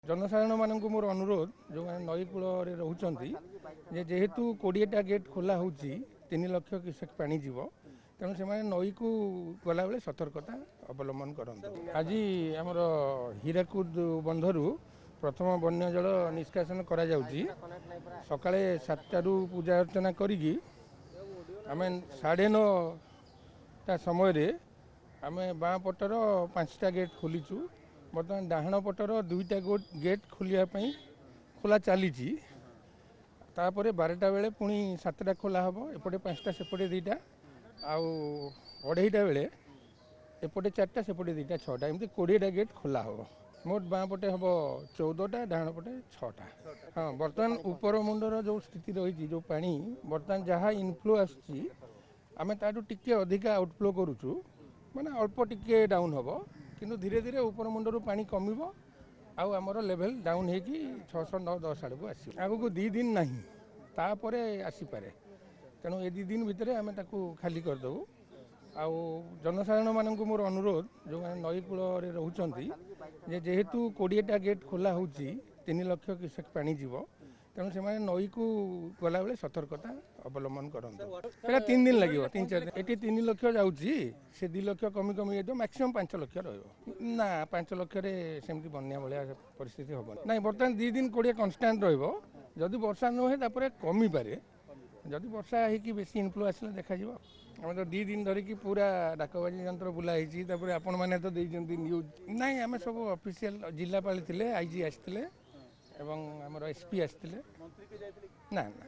जनसाधारण मानक मोर अनुरोध जो मैंने नई कूल रोचे जेहेतु 20टा गेट खोला हो 3 लाख क्यूसेक पानी जीव तेणु से नई को गला बेले सतर्कता अवलम्बन करते। आज आमर हीराकुद बंधरु प्रथम वन्य जल निष्कासन करा जाउची। सकाळे 7टारू पूजा अर्चना करी आम 9:30 समय आम बाँ पटर 5टा गेट खोलीचु। बर्तमान डाहाण पटर 2टा गेट खोला चली 12टा बेले पुणी 7टा खोला हम एपटे 5टा सेपटे 2टा आउ 2:30 बेले एपटे 4टा सेपटे 2टा 6टा एमती 20टा गेट खोला हम। मोट बाँ पटे हम 14टा डाहाण पटे 6टा। हाँ बर्तमान ऊपर मुंडर जो स्थिति रही जो पानी बर्तमान जहाँ इनफ्लो आसुची आम ताठू टिके अधिका आउटफ्लो करुचु माने अल्प टिके डाउन हम किंतु धीरे धीरे ऊपर मुंडर पानी कमिबो आउ आमर लेवल डाउन होगी 600 9 10 आड़ को आस आगू 2 दिन ना तापरे आसीपे तेणु ये 2 दिन भितर आम खाली करदेबू। आउ जनसाधारण मानक मोर अनुरोध जो मैंने नई कूल रोचे जेहेतु 20टा गेट खोला हो 3 लाख क्यूसेक पानी जीव तेणु से नई को गला बेले सतर्कता अवलम्बन करते। 3 दिन लगे 3-4 दिन ये 3 लाख जाऊँगी से 2 लाख कमी कमी जाए मैक्सिमम 5 लाख ना 5 लाख सेमती बन्या भाया परिस्थिति हम ना। बर्तमान 2 दिन 20 कन्स्टाट रही वर्षा नुहे कमी पारे जदि वर्षा होगी बेसी इनफ्लो आसला देखा आम तो 2 दिन धरिकी पूरा डाकबाजी यंत्र बुलाई आपण मैंने तो न्यूज ना आम सब ऑफिशियल जिलापाल थे आईजी आसते एवं आमर एसपी आसते ना ना।